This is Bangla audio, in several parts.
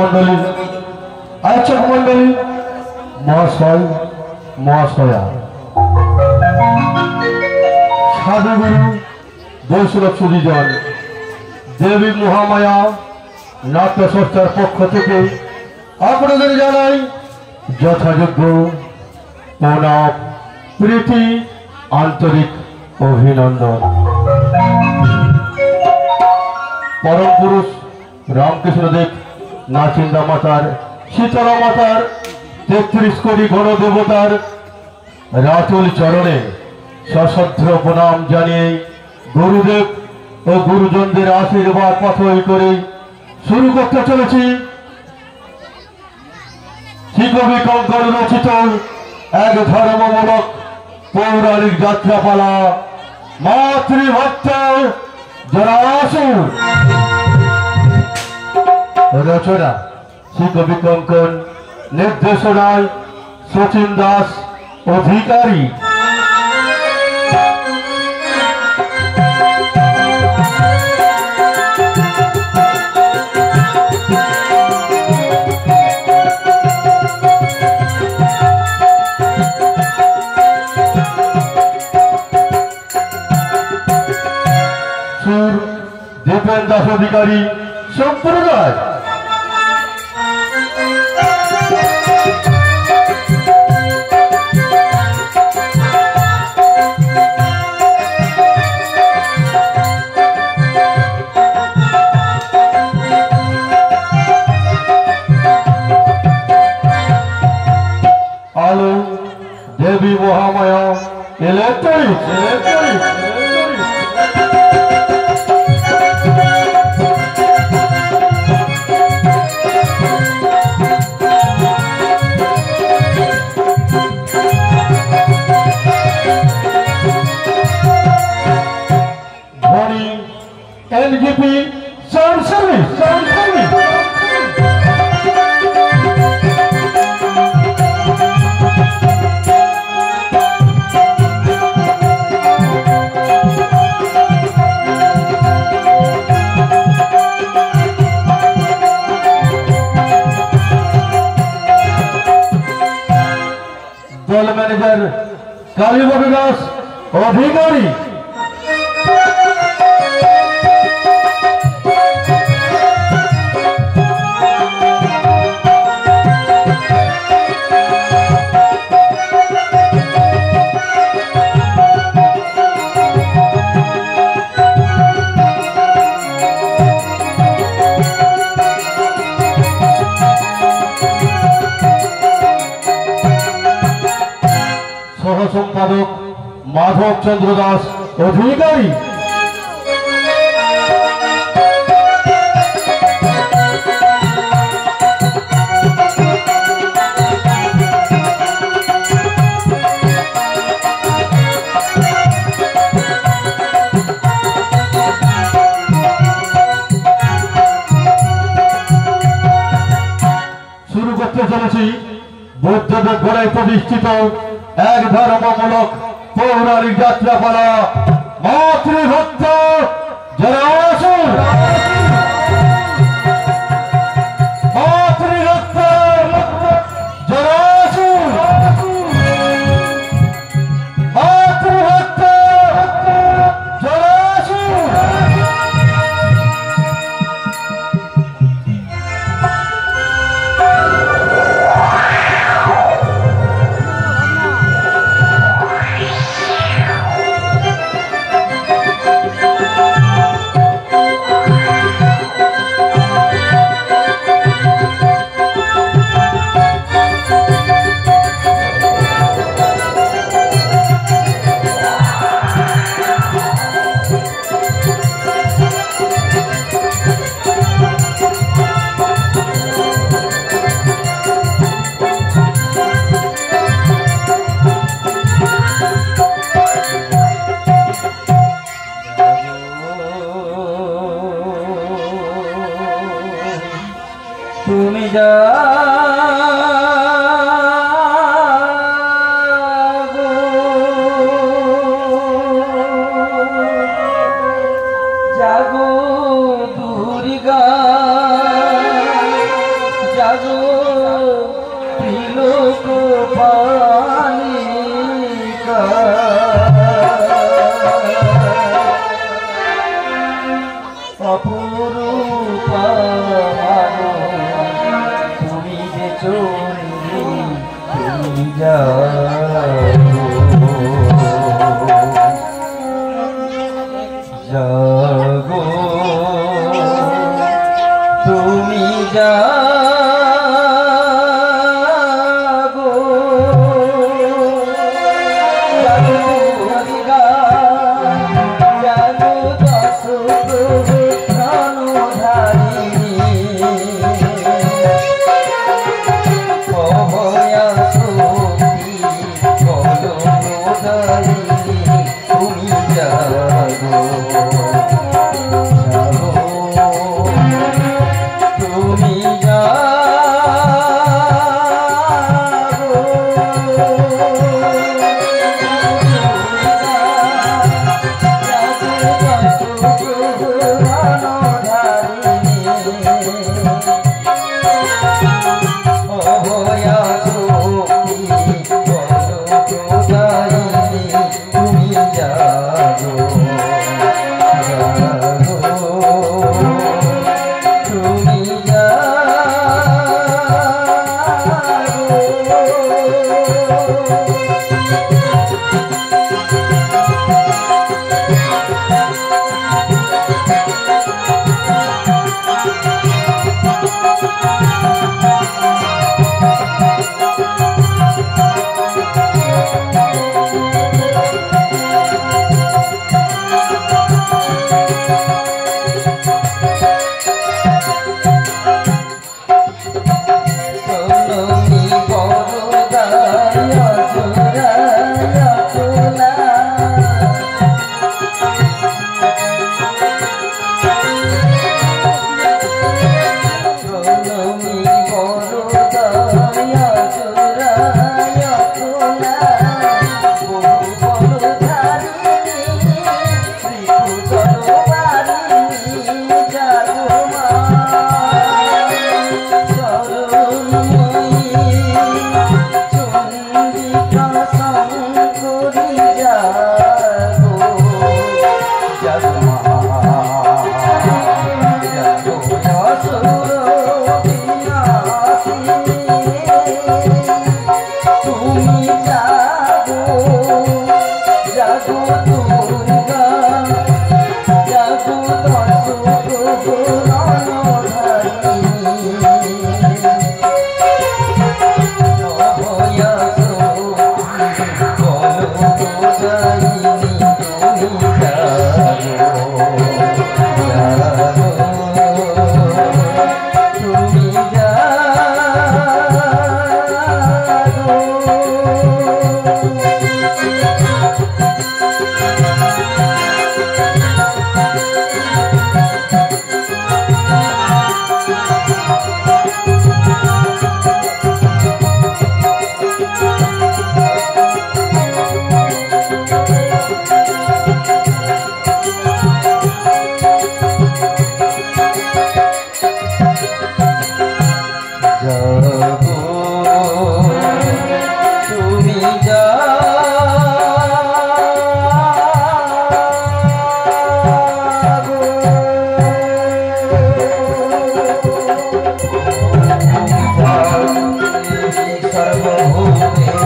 মন্ডলী, আয়োজক মন্ডলী, মহাশয় মহাশয়া, সাধুগুরু বৈষ্ণব সুধীজন, দেবী মহামায়া নাট্য সংস্থার পক্ষ থেকে আপনাদের জানাই যথাযোগ্য প্রণাম, প্রীতি, আন্তরিক অভিনন্দন। পরম পুরুষ রামকৃষ্ণদেব নাচিন্দা মাতার, শীতলা মাতার, ৩৩ কোটি গণদেবতার রাতুল চরণে সশ্রদ্ধ প্রণাম জানিয়ে গুরুদেব ও গুরুজনদের আশীর্বাদ পাথর করে শুরু করতে চলেছি শ্রীকবি কঙ্কর রচিত এক ধর্মমূলক পৌরাণিক যাত্রাপালা মাতৃভক্ত জরাসুর। রচনা শ্রীকবি কঙ্কন, নির্দেশনায় শচীন দাস অধিকারী। সুর দীপেন দাস অধিকারী সম্প্রদায়। আলো Debi Mahamaya electric. NGP sound service. दल मैनेजर कालीबाबू दास अधिकारी। सह सम्पादक माधव चंद्र दास अधिकारी। शुरू करते चलेছি বৌদ্ধদের গড়ায় প্রতিষ্ঠিত এক ধর্মমূলক পৌরাণিক যাত্রাপালা মাতৃভক্ত জরাসুর। মাতৃভক্ত জরাসুর, মাতৃভক্ত জরাসুর। তুমি যাগো জাগো দুর্গা জাগো তুমি জাগো জাগো দুর্গা জাগো দশ প্রাণধারিণী অভয়া শক্তি বলদায়িনী তুমি জাগো सर्वभूतेषु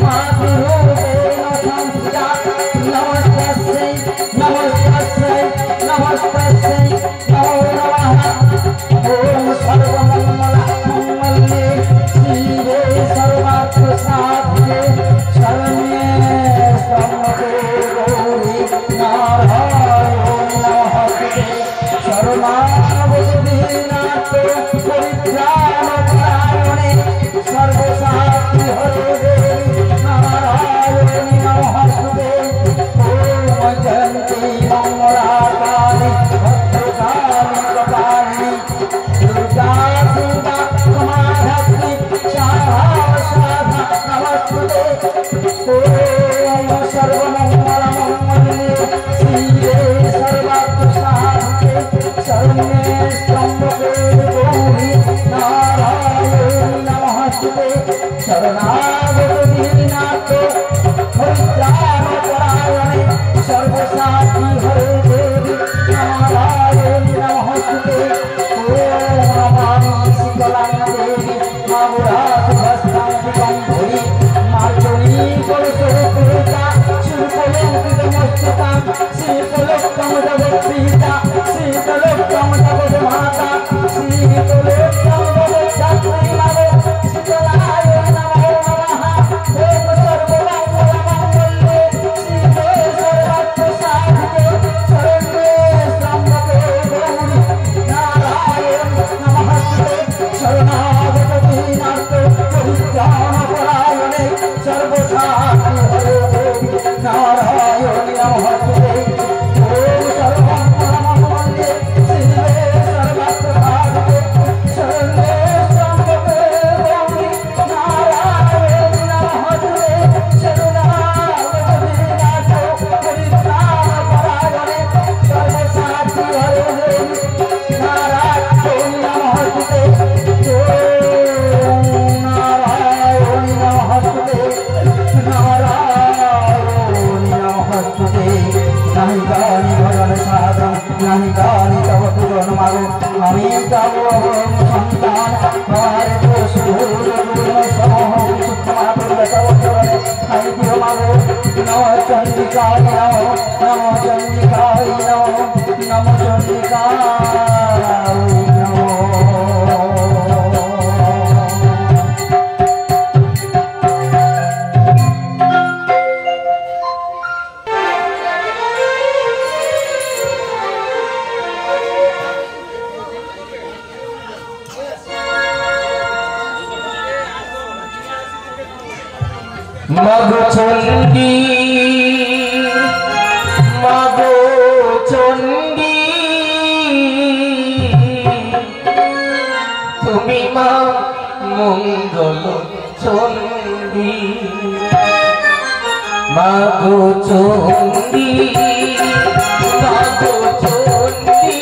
मातृरूपेण নমস্তুতে শরণাগত দীনাথ হরিত্রাণ পরায়ণে সর্বসাক্ষী হরে দেবী নারায়ণী নমস্তুতে ওম নমামি শীতলাং দেবী মাগুরাসুভস্তান্তিকং ধরি মার্জনী কলসরূপেতা শিল্পলঙ্কিতমস্তকাং শীতলোক্তম জগৎপিতা শীতলোক্তম জগৎমাতা শীতলোক্তম জগৎযাত্রী নাম শীতলায় নমো নমঃ ওম সর্বমঙ্গলমঙ্গলে শিবে সর্বার্থ সাধিকে শরণ্যে ত্র্যম্বকে গৌরী নারায়ণ নমস্তুতে শরণাগত দীনার্থ পরিত্রাণ পরায়ণে সর্বসাক্ষী হরে দেবী নারায়ণী নমস্তুতে ওম সর্বমঙ্গলমঙ্গলে শিবে সর্বার্থ সাধিকে শরণ্যে ত্র্যম্বকে গৌরী নারায়ণী নমস্তুতে শরণাগত দীনার্থ পরিত্রাণ পরায়ণে সর্বসাক্ষী হরে দেবী নারায়ণী নমস্তুতে ওম নারায়ণী নমস্তুতে নারায়ণী নমস্তুতে নাহি গানি ভজন সাধন নাহি গানি তব পূরণ মাগো আমি তব সন্তান হরে সুর সমহ সুক্ষমা করলে তব চরণে আমি দিও মাগো নম চন্ডিকায় নম চন্ডিকায় নম চন্ডিকায় নম মাগো চণ্ডী মাগো চণ্ডী তুমি মা মঙ্গল চণ্ডী মাগো চণ্ডী মাগো চণ্ডী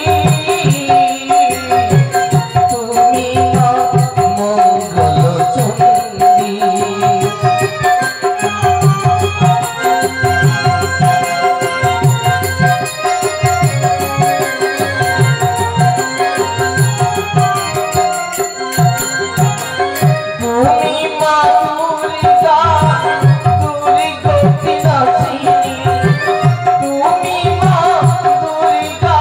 তুমি মা মঙ্গল চণ্ডী তুমি মা দুর্গা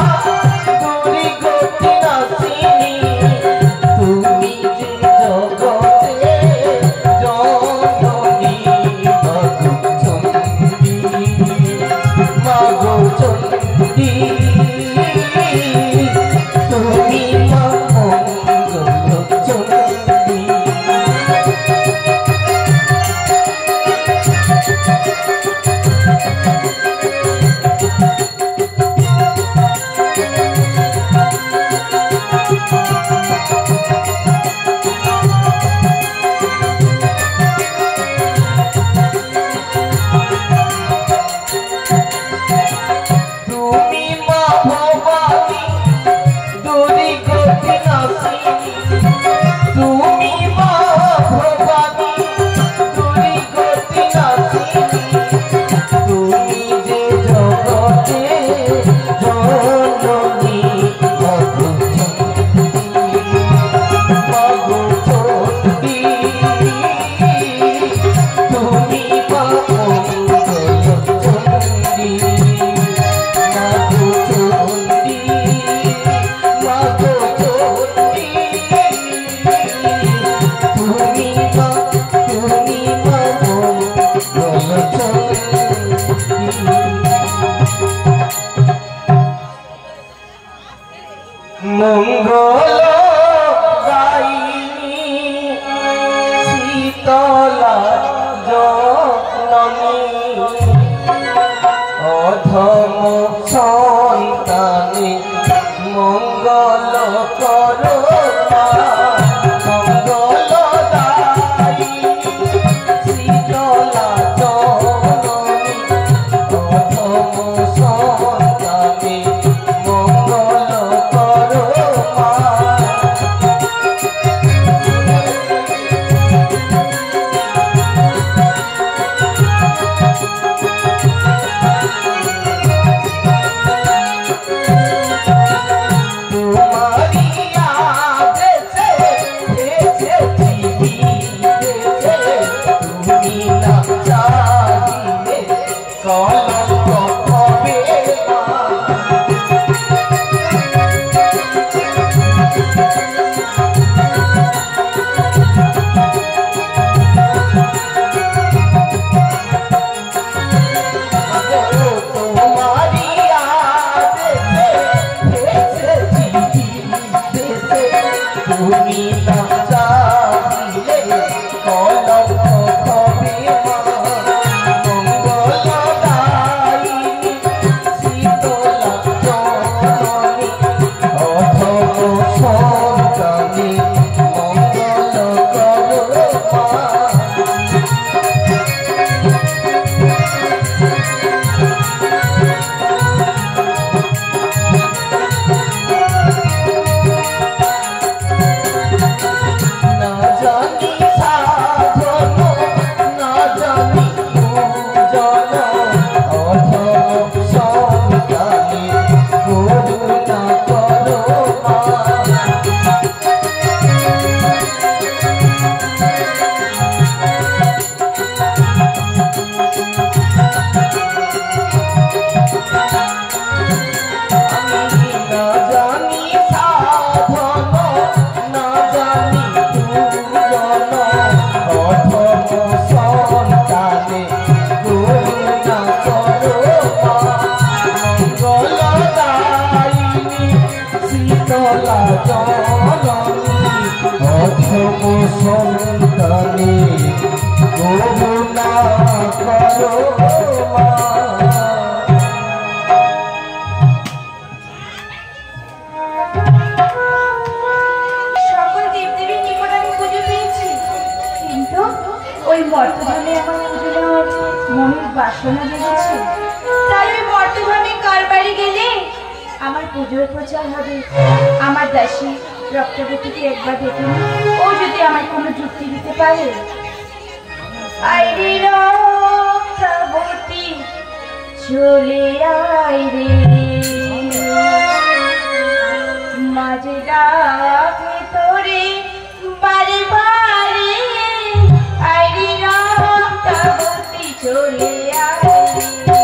সন্তানে করুণা করো মা। সকল দেবদেবীর নিকট আমি পুজো পেয়েছি, কিন্তু ওই বর্তমানে আমার পুজো নেওয়ার মনের বাসনা জেগেছে। তাই ওই বর্তমানে কার বাড়ি গেলে আমার পুজোর প্রচার হবে। আমার দাসী রক্তবতীকে একবার দেখে ও যদি আমার কোনো যুক্তি দিতে পারে। আইরে রক্তবতী চলে আয় রে, মাঝে ডাকে তোরে বারে বারে। আইরে রক্তবতী চলে আয় রে,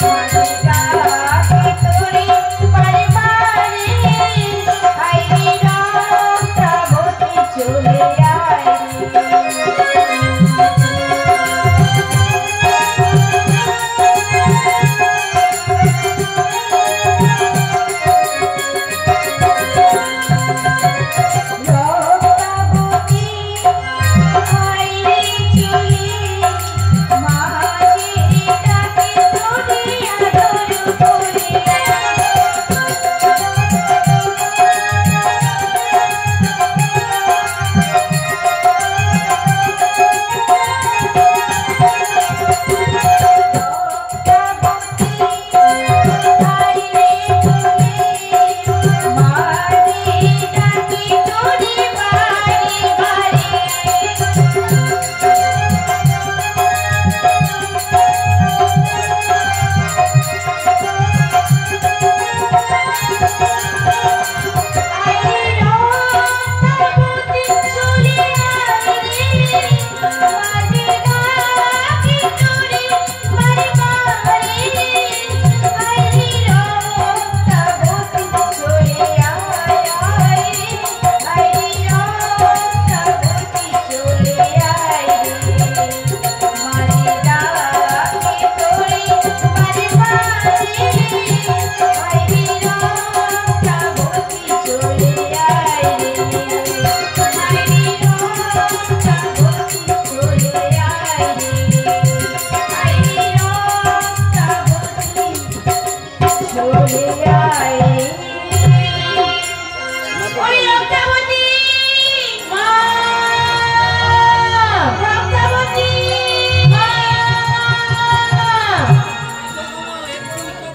মাঝে ডাকে তোরে বারে বারে। আইরে রক্তবতী চলে আয় রে।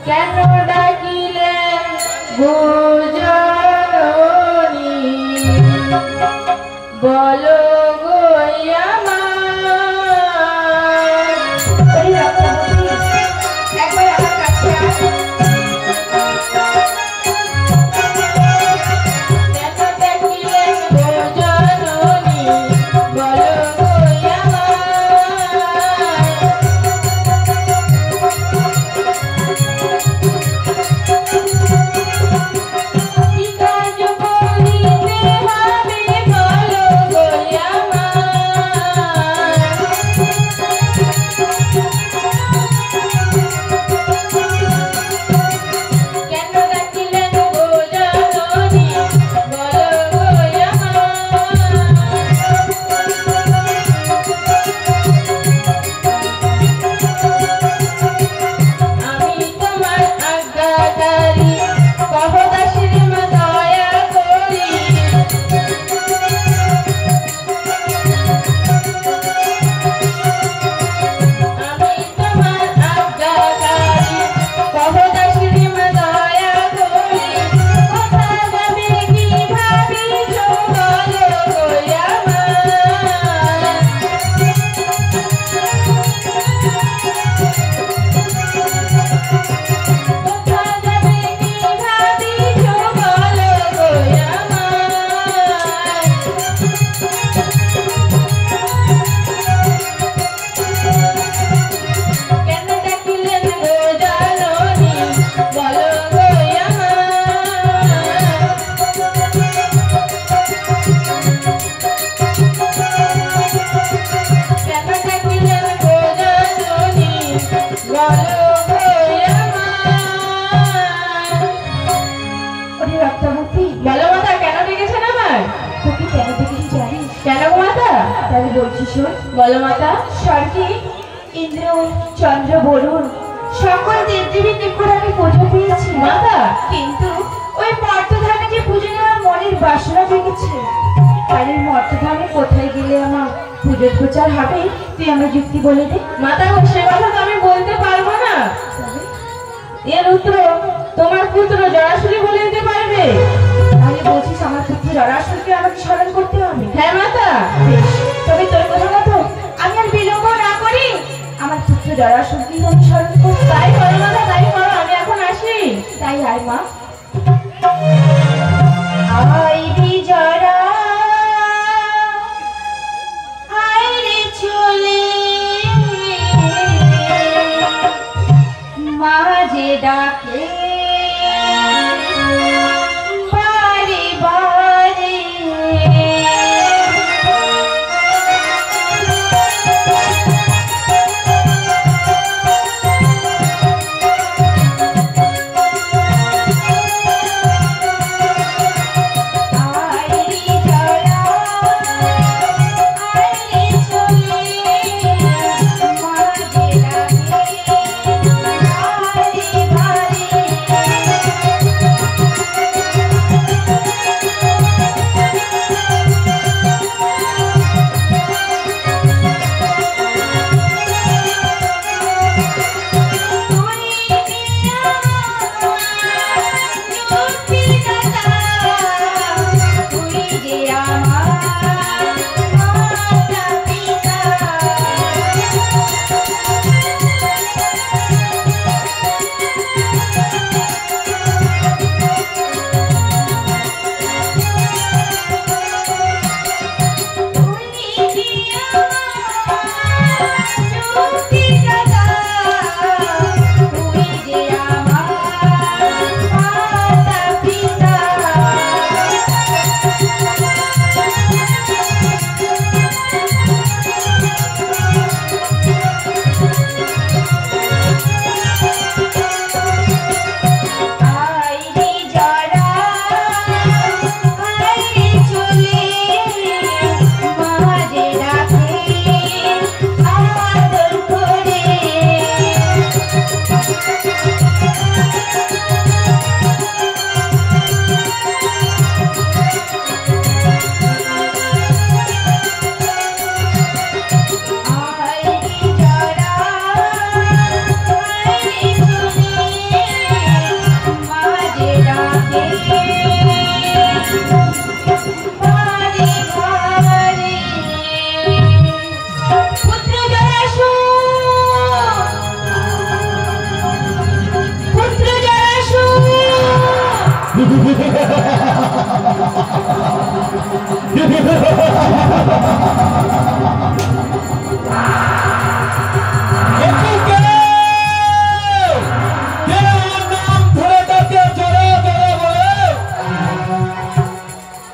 কেন ডাকিলে ভোজনী বলো গো আমার। একবার আমার কাছে আসো। কেন ডাকিলে ভোজনী বলো গো আমার। কি কাজ করিতে হবে বলো গো আমার। কেন গো মাতা? তাহলে বলছি শোন। বলো মাতা। স্বর্গে ইন্দ্র, চন্দ্র, বরুণ সকল দেবদেবীর নিকট আমি পুজো পেয়েছি মাতা, কিন্তু ওই মর্তধামে যে পুজো নেওয়ার মনের বাসনা জেগেছে, আর এই মর্তধামে কোথায় গেলে আমার পুজোর প্রচার হবে, তুই আমার যুক্তি বলে দে। মাতা গো, সে কথা তো আমি বলতে পারবো না, এর উত্তর তোমার পুত্র জরাসুরি বলে দিতে পারবে। তাহলে বলছিস আমার পুত্র জরাসুরকে আমাকে স্মরণ করতে হবে? হ্যাঁ মাতা। বেশ, তবে তোর কথা মতো আমি আর বিলম্ব না করি আমার পুত্র জরাসুরকেই আমি স্মরণ করব। তাই করো মাতা, তাই করো, আমি এখন আসি। তাই আয় মা। আয় রে জরা, আয় রে চলে, মা যে ডাকে বারে বারে,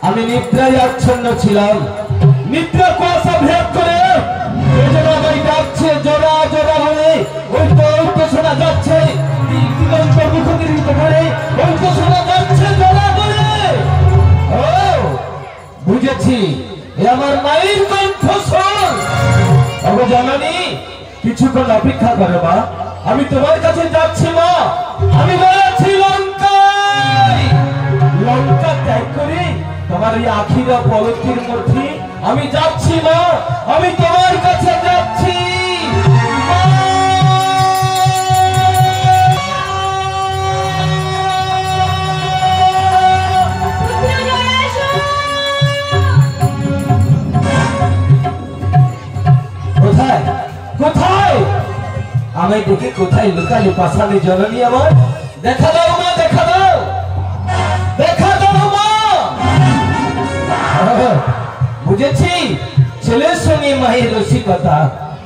আমি নিদ্রায় আচ্ছন্ন ছিলাম, নিদ্রা কুয়াশা ভেদ করে আমায় ডাকছে জোড়া জোড়া বলে। ওই তো শোনা যাচ্ছে দিগন্ত মুখোমুখি করে, ওই তো শোনা যাচ্ছে জোড়া বলে। ও বুঝেছি, এ আমার মায়ের কণ্ঠস্বর। ওগো জননী, কিছুক্ষণ অপেক্ষা করো মা, আমি তোমার কাছে যাচ্ছি মা। আমি যাচ্ছি লঙ্কায়, লঙ্কা ত্যাগ করে তোমার এই আখিরা পলকের মধ্যে আমি যাচ্ছি মা, আমি তোমার কাছে যাচ্ছি। কোথায় কোথায় আমায় দেখে কোথায় লুকালে পাশানে জননী আমার? দেখা দাও মা, দেখা দাও, দেখা দাও মা। বুঝেছি, ছেলের সঙ্গে মায়ের রসিকতা।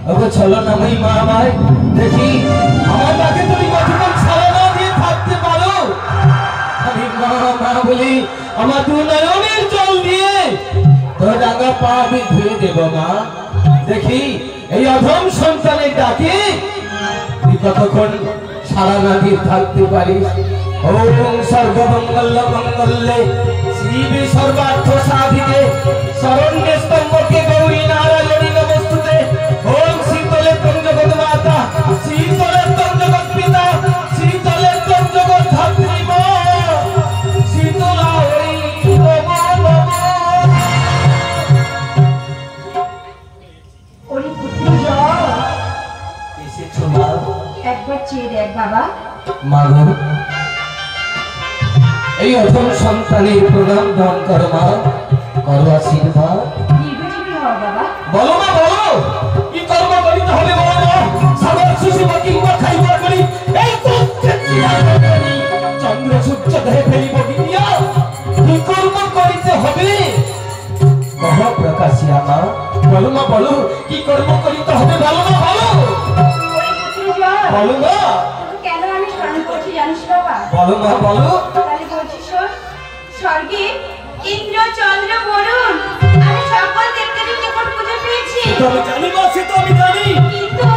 ওগো চলো না মাই মা, আমায় দেখি আমার তাকে তুমি কতক্ষণ ছাড়া না দিয়ে থাকতে পারো। আমি মা মা বলি আমার দু নয়নের জল দিয়ে তোর ডাঙ্গা পা আমি ধুয়ে দেব মা। দেখি এই অধম সন্তানের ডাকে তুই কতক্ষণ সারা না দিয়ে থাকতে পারিস। ওম সর্বমঙ্গল মঙ্গলে দিবে সর্বার্থ সাধিতে শরণ্যে স্তম্ভকে গৌরী নারায়ণী নমস্তুতে ওম শীতলে ত্বং জগৎ মাতা শীতলে ত্বং জগৎ পিতা শীতলে ত্বং জগৎ ধাত্রী মা শীতলা হরি নমো নমঃ। ওরে পুত্র জয়, এসেছো মা? একবার চেয়ে দেখ বাবা। মা গো, এই অধম সন্তানের প্রণাম দান করো মা, করো আশীর্বাদ। দীর্ঘজীবী হও বাবা। বলো মা বলো, কি কর্ম করিতে হবে বলো মা? সাগর সুষিবা কিংবা খাইবা করি এই চন্দ্র সূর্য দেহে ফেলিব গিয়া কি কর্ম করিতে হবে? কহ প্রকাশিয়া মা, বলো মা বলো, কি কর্ম করিতে হবে বলো মা বলো। ওরে পুত্র জয়, বলো মা, তোকে কেন আমি স্মরণ করছি জানিস বাবা? বলো মা বলো। তাহলে বলছি শোন, স্বর্গে ইন্দ্র চন্দ্র বরুণ আমি সকল দেবদেবীর নিকট পুজো পেয়েছি, তো আমি জানি মা, সে তো আমি জানি। কিন্তু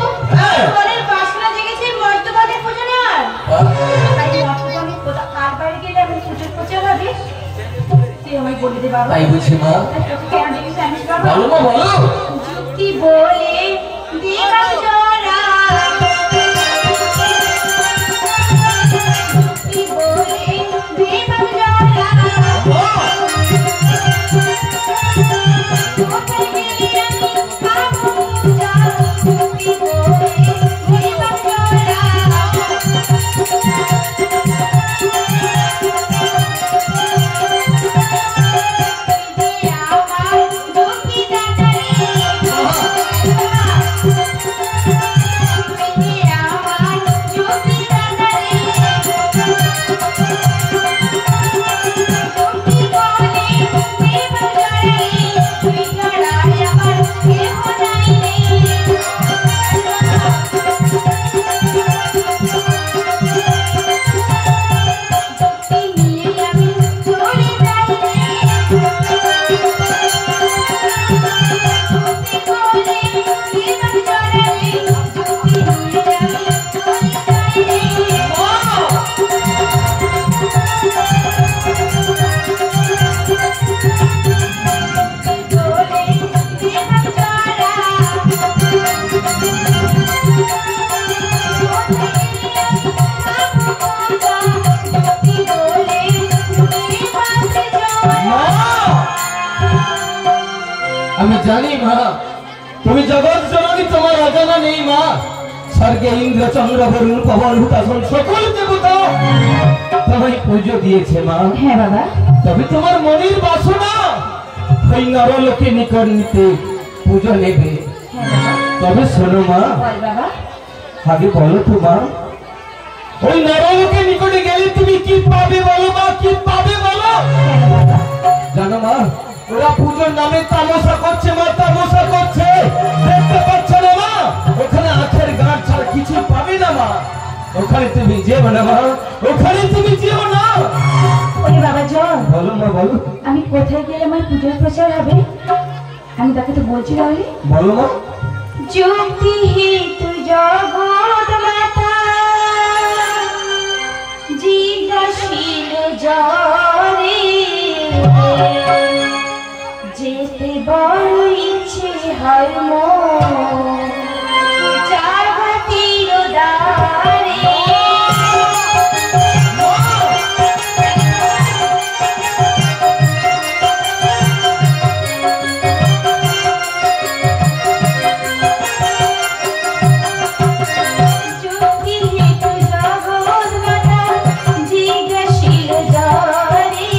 মনের বাসনা জেগেছে বর্তমানে পুজো নেওয়ার। তাই বর্তমানে কার বাড়ি গেলে আমি পুজোর প্রচার হবে তুই আমায় বলে দে বাবা। তাই বুঝি মা, তোকে কেন ডেকেছি জানিস বাবা? বলো মা বলো। যুক্তি বলে দিবাং জরা, যুক্তি বলে দিবাং জরা, কোথায় গেলে আমি পাবো পূজা, যুক্তি বলে দিবাং জরা। আমি জানি মা, তুমি জগৎ জননী, তোমার অজানা নেই মা। স্বর্গে ইন্দ্র চন্দ্র বরুণ পবন হুতাসন সকল দেবতা তোমায় পুজো দিয়েছে মা। হ্যাঁ বাবা। তবে তোমার মনের বাসনা ওই নরলোকে নিকট নিতে পুজো নেবে। তবে শোনো মা, বল বাবা। আগে বলো তো মা, ওই নরলোকে নিকটে গেলে তুমি কি পাবে বলো মা, কি পাবে বলো? কেন বাবা? জানো মা, ওরা পুজোর নামে তামাশা করছে মা, তামাশা করছে, দেখতে পাচ্ছ না মা? ওখানে আখের গাঁট ছাড়া কিছু পাবে না মা। ওখানে তুমি যেও না মা, ওখানে তুমি যেও না। ওরে বাবা জয়, বলো মা বলো। আমি কোথায় গেলে আমার পুজোর প্রচার হবে? আমি তাকে তো বলছি তাহলে, বলো মা। যুক্তি হেতু জগৎ মাতা জিজ্ঞাসীল জরে, যেতে বড় ইচ্ছে হয় মোর জাগতির দ্বারে। যুক্তি হেতু জগৎ মাতা জিজ্ঞাসীল জরে,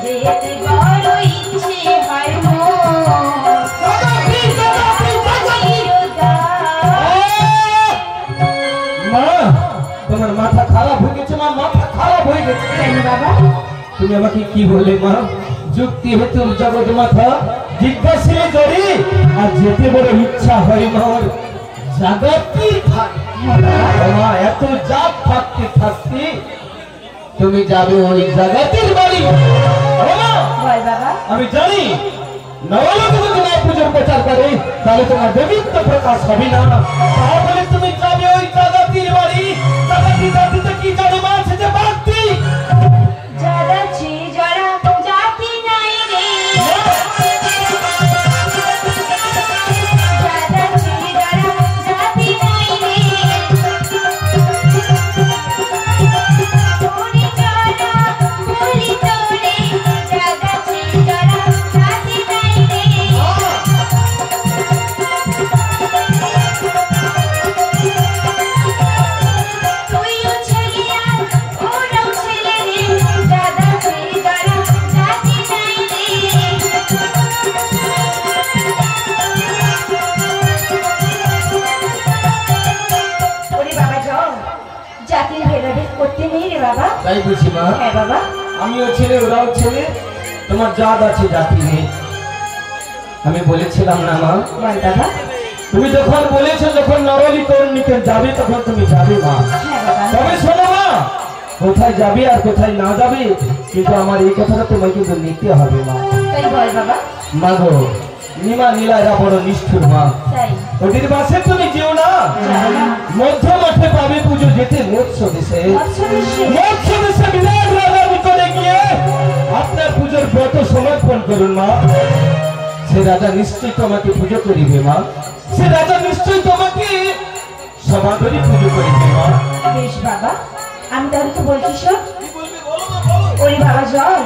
যেতে বড় ইচ্ছে হয় মোর জাগতির দ্বারে। মা, তোমার মাথা খারাপ হয়ে গেছে মা, মাথা খারাপ হয়ে গেছে। কেন বাবা? তুমি আমাকে কি বললে মা? যুক্তি হেতু জগৎ মাথা জিজ্ঞাসীলে জড়ি, আর যেতে বড় ইচ্ছা হয় মোর জাগতির ধারে। মা, এত জাত থাকতে থাকতে তুমি যাবে ওই জাগতির বাড়ি। ও মা, বল বাবা। আমি জানি নবলোকে যদি না পুজোর প্রচার করে তাহলে তোমার দেবীত্ব প্রকাশ হবে না। তাহলে তুমি যাবে ওই জাগতির বাড়ি। জাগতির জাতিতে কি জানো মা? সে যে বাগদি। যারা ছি যারা যারা তাই বুঝি মা? হ্যাঁ বাবা। আমিও ছেলে ওরাও ছেলে, তোমার জাত আছে জাতি নেই। আমি বলেছিলাম না মা? বল বাবা। তুমি যখন বলেছো যখন নরলি তরুণীকে যাবে তখন তুমি যাবে মা। হ্যাঁ বাবা। তবে শোনো মা, কোথায় যাবে আর কোথায় না যাবে কিন্তু আমার এই কথাটা তোমায় কিন্তু নিতে হবে মা। তাই বল বাবা। মা গো, নিমা নীলা এরা বড় নিষ্ঠুর মা। তাই ওদের বাসে তুমি যেও না। যাও না। মধ্য মাঠে পাবে পুজো যেতে মৎস্য দেশে। মৎস্য দেশে? মৎস্য দেশে বিরাট রাজার ভিতরে গিয়ে আপনার পুজোর ব্রত সমর্পণ করুন মা। সে রাজা নিশ্চয়ই তোমাকে পুজো করিবে মা। সে রাজা নিশ্চয়ই তোমাকে সমাদরি পুজো করিবে মা। বেশ বাবা, আমি তাহলে তো বলছি শোন। ওই বাবা জল,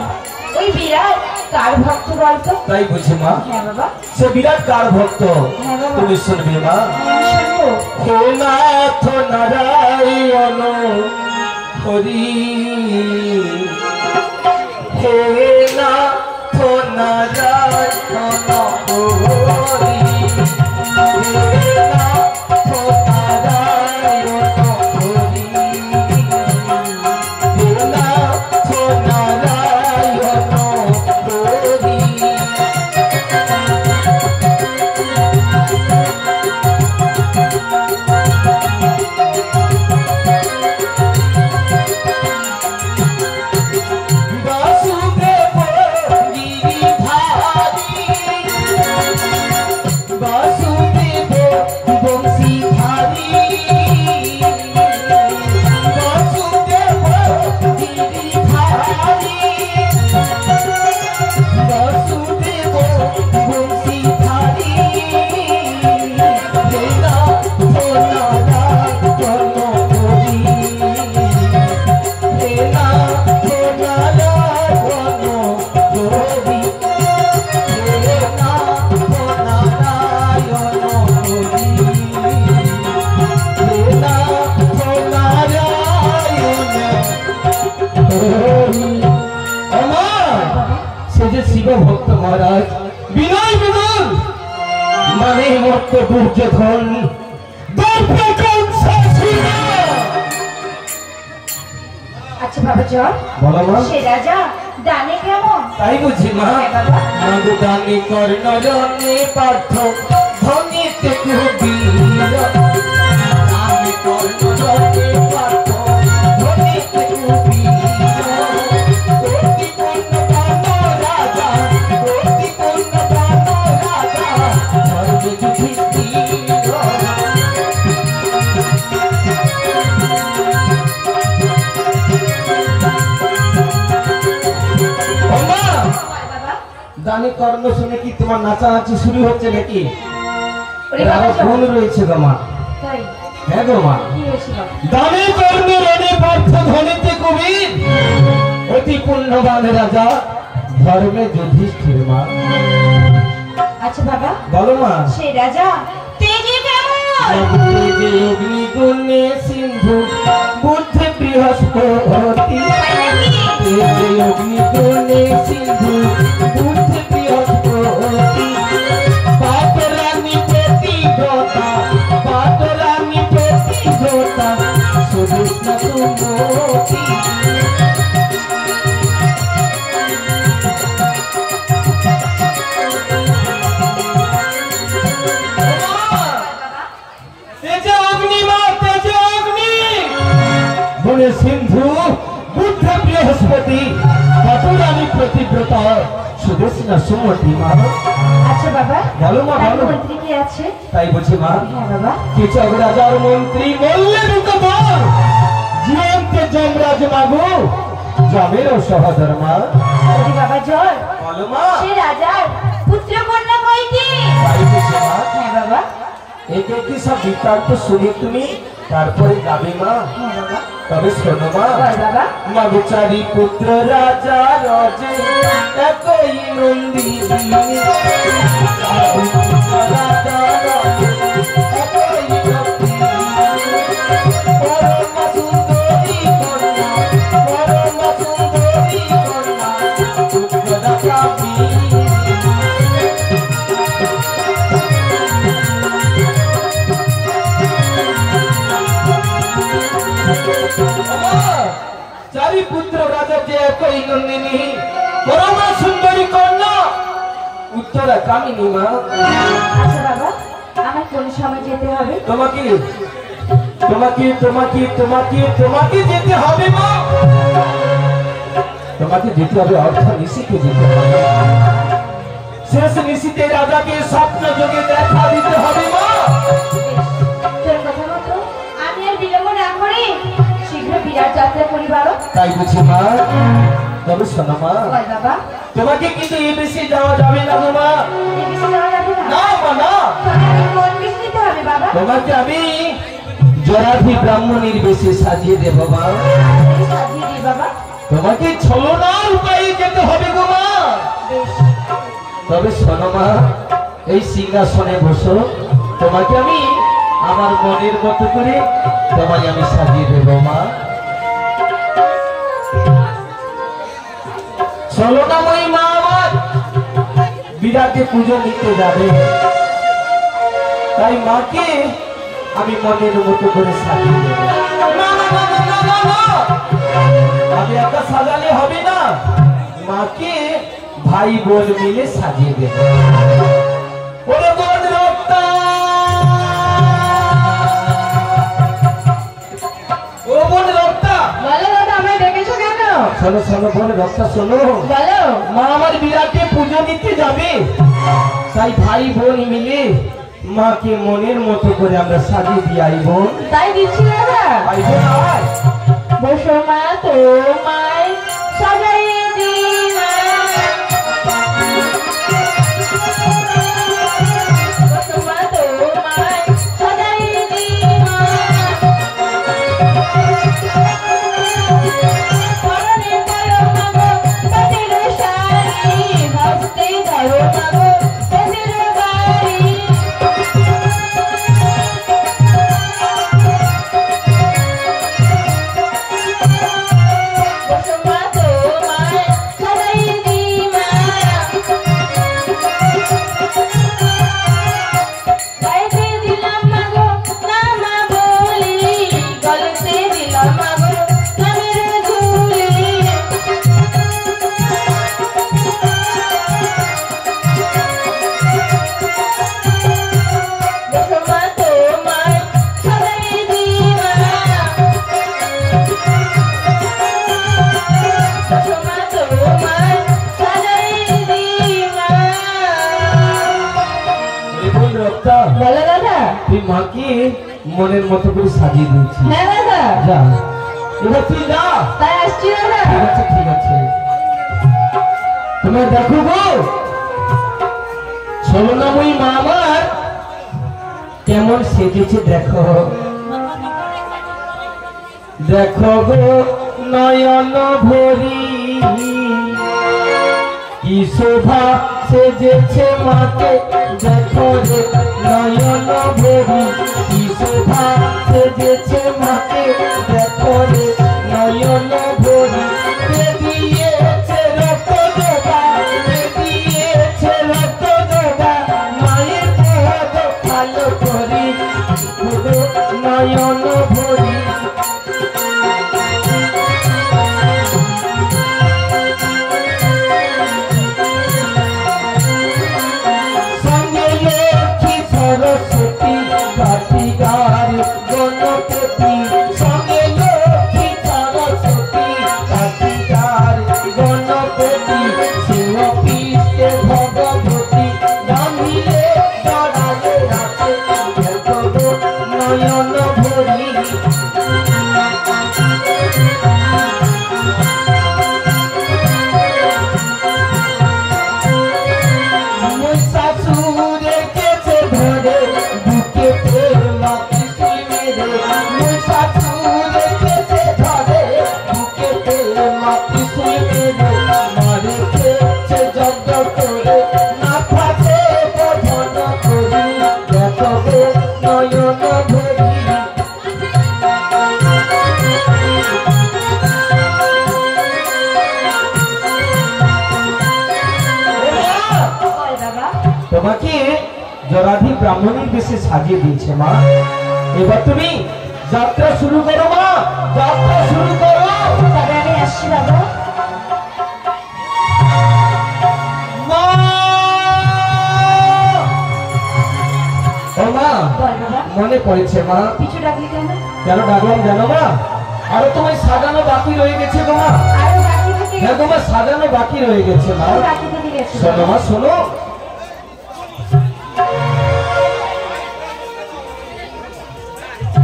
ওই বিরাট কার ভক্ত বলতো? তাই বুঝি মা? হ্যাঁ বাবা। সে বিরাট কার ভক্ত হ্যাঁ বাবা। তুমি শুনবে মা। আমি শুনবো। হে নাথ নারায়ণ হরি, হে নাথ নারায়ণ হরি, হে নাথ নারায়ণ হরি, হে নাথ নারায়ণ হরি। বাসুদেব গিরিধারী, বাসুদেব বংশীধারী, বাসুদেব গিরিধারী, বাসুদেব বংশীধারী, হে নাথ নারায়ণ হরি, হে নাথ নারায়ণ হরি, হে নাথ নারায়ণ হরি, হে নাথ নারায়ণ হরি। আমার সে যে শিব ভক্ত মহারাজ বিনয় বিনয় মানে মত দুর্যোধন আচ্ছা বাবা জল, বলো মা। সে রাজা ডানে কেমন? তাই বুঝি মা? হ্যাঁ বাবা। মধুদানি কর্ণ জনে পার্থ ধনিতে কুবীর, দানি কর্ণ জনে পার্থ ধনিতে কুবীর, কোটি পূর্ণ প্রাণ রাজা, কোটি পূর্ণ প্রাণ রাজা, ধর্মে যুধিষ্ঠির। বাবা। দানি কর্ণ শুনে কি তোমার নাচানাচি শুরু হচ্ছে নাকি? ওরে বাবা জল। ভুল রয়েছে গো মা। তাই হ্যাঁ গো মা। কি হয়েছে বাবা? দানি কর্ণ রণে পার্থ ধনিতে কুবীর, অতি পুণ্যবান রাজা, ধর্মে যুধিষ্ঠির মা। আচ্ছা বাবা, বলো মা। সে রাজা তেজে কেমন? তেজে অগ্নিগুণে সিন্ধু বুদ্ধে বৃহস্পতি, তেজে অগ্নিগুণে সিন্ধু বুদ্ধে বৃহস্পতি, পাটরানি প্রতিব্রতা, পাটরানি প্রতিব্রতা, সুদৃষ্ণ সুমতি। তেজে অগ্নি মা, তেজে অগ্নি বনে সিন্ধু বুদ্ধ বৃহস্পতি, পাটরানি প্রতিব্রতা, সুদৃষ্ণ সুমতি মা। আচ্ছা বাবা, বলো মা, তার বলো। মন্ত্রী কি আছে? তাই বুঝি মা? হ্যাঁ বাবা। কৃষক রাজার মন্ত্রী বললে দুঃখবর, জীবন্তে যমরাজ মাগো, যমেরও সহোদর মা। ওরে বাবা জল, বলো মা। সে রাজার পুত্র কন্যা কয়টি? তাই বুঝি মা? হ্যাঁ বাবা। একে কি সব বৃত্তান্ত শুনে তুমি তারপরে যাবে মা। হ্যাঁ বাবা। তবে শোনো মা। বল বাবা। মগচারি পুত্র রাজা রাজে একই নন্দিনী, রাজা রাজে একই নন্দিনী, পরম সুন্দরী কন্যা, পরম সুন্দরী কন্যা, পুত্র রাজা চারি না কামিনী মা। আচ্ছা বাবা, আমার কোন সময় যেতে হবে? তোমাকে তোমাকে তোমাকে তোমাকে তোমাকে যেতে হবে মা। তোমাকে যেতে হবে অর্থ নিশিতে যেতে হবে। শেষ নিশিতে রাজাকে স্বপ্ন যোগে দেখা দিতে হবে মা। তোর কথা মতো আমি আর বিলম্ব না করে শীঘ্র বিরাট যাত্রা করি বাবা। তাই বুঝি মা। তবে শোনো মা, বল বাবা, তোমাকে কিন্তু এই বেশি যাওয়া যাবে না গো মা। এই বেশি যাওয়া যাবে না? না মা না। তবে আমি কোন বেশ নিতে হবে বাবা? তোমাকে আমি জরাধি ব্রাহ্মণীর বেশে সাজিয়ে দেব মা। এই সাজিয়ে দিই বাবা। তোমাকে ছলনার উপায়ে যেতে হবে গো মা। বেশ, তবে শোনো মা, এই সিংহাসনে বসো, তোমাকে আমি আমার মনের মতো করে তোমায় আমি সাজিয়ে দেব মা। ছলনাময়ী মা আমার বিরাটে পুজো নিতে যাবে, তাই মাকে আমি মনের মতো করে সাজিয়ে দেব। না, না, না, না, না, না, না। আমি একা সাজালে হবে না, মাকে ভাই বোন মিলে সাজিয়ে দেব। ওরে বোন রক্তা, ও বোন রক্তা, বলো দাদা, আমায় ডেকেছো কেন? শোনো শোনো বোন রক্তা শোনো, বলো। মা আমার বিরাটে পুজো দিতে যাবে, তাই ভাই বোন মিলে মাকে মনের মতো করে আমরা সাজিয়ে দিই। আই বোন, তাই দিচ্ছি দাদা। আই বোন আয়। বসো মা, তোমায় সাজাইয়ে দিই মা। বসো মা, তোমায় সাজাইয়ে দিই মা। পরনে ধরো মা গো পেটের শাড়ি, হস্তে ধরো মা গো পেটের বাড়ি। বসো মা, তোমায় সাজাইয়ে দিই মা। গাইতে দিলাম মা গো নামা বলি, গলতে দিলাম মা গো নামের ঝুলি। বসো মা, তোমায় সাজাইয়ে দিই মা। বসো মা, তোমায় সাজাইয়ে দিই মা। ওরে বোন রক্তা, বলো দাদা। তুই মাকে মনের মতো করে সাজিয়ে দিয়েছি। হ্যাঁ দাদা, যা, এবার তুই যা। তাই আসছি দাদা। ঠিক আছে ঠিক আছে। তোমার দেখো গো, ছলনাময়ী মা আমার কেমন সেজেছে দেখো। দেখো গো নয়ন ভরি, কি শোভা সেজেছে মাকে। দেখো রে নয়ন ভরি, কি শোভা সেজেছে মাকে। দেখো রে নয়ন ভরি, কে দিয়েছে রক্ত জবা, কে দিয়েছে রক্ত জবা, মায়ের পদ ভালো করি। ওগো নয়ন ভরি, সঙ্গে লক্ষ্মী সরস্বতী কার্তিকার গণপতি, সঙ্গে লক্ষ্মী সরস্বতী কার্তিকার গণপতি, শিব পিষ্টে ভগবতী, বাঁধিলে জড়ালে রাখে। দেখো গো নয়ন ভরি, শাশুড়ে কেছে ধরে বুকে ফের মাটি তুই মেরে। শাশুড়ে কেছে ধরে বুকে ফের মাটি তুই মেরে। মারে খেয়েছে যজ্ঞ করে, না থাকে বধন করি। দেখো গো নয়ন ভরি, বল বাবা। তোমাকে জরাধি ব্রাহ্মণীর বেশে সাজিয়ে দিয়েছে মা। এবার তুমি যাত্রা শুরু করো মা, যাত্রা শুরু করো। তবে আমি আসছি বাবা। মা মনে পড়েছে মা। পিছু ডাকলি কেন? কেন ডাকলাম জানো মা? আরো তোমায় সাজানো বাকি রয়ে গেছে গো মা। আরো বাকি থেকে হ্যাঁ গো মা, সাজানো বাকি রয়ে গেছে মা। আরো বাকি থেকে গেছে। শোনো মা, শোনো।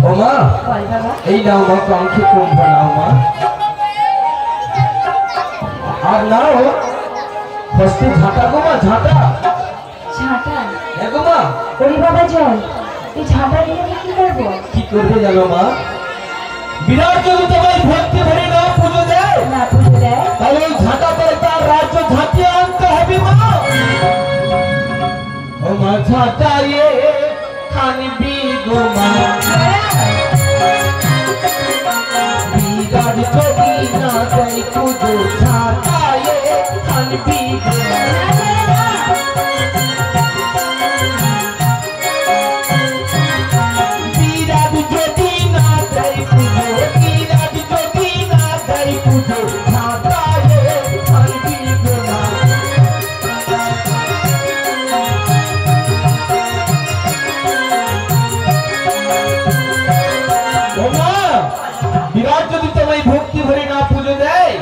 ও মা, বল বাবা। এই নাও মা, কাঙ্ক্ষী কুম্ভ নাও মা। আর নাও হস্তে ঝাঁটা গো মা, ঝাঁটা। ঝাঁটা? হ্যাঁ গো মা। ওরে বাবা জল, এই ঝাঁটা দিয়ে আমি কি করবো? কি করবে জানো মা? বিরাট যদি তোমায় ভক্তি ভরে না পুজো দেয়, না পুজো দেয়, তাহলে ওই ঝাঁটা করে তার রাজ্য ঝাঁটিয়ে আনতে হবে মা। ও মা, ঝাঁটাইয়ে খানবি গো মা। বিরাট যদি না দেয় পুজো, ঝাঁটাইয়ে খানবি গো মা। বিরাট যদি না দেয় পুজো, বিরাট যদি না দেয় পুজো, ঝাঁটাইয়ে খানবি গো মা। ও মা, বিরাট যদি তোমায় ভক্তি ভরে না পুজো দেয়,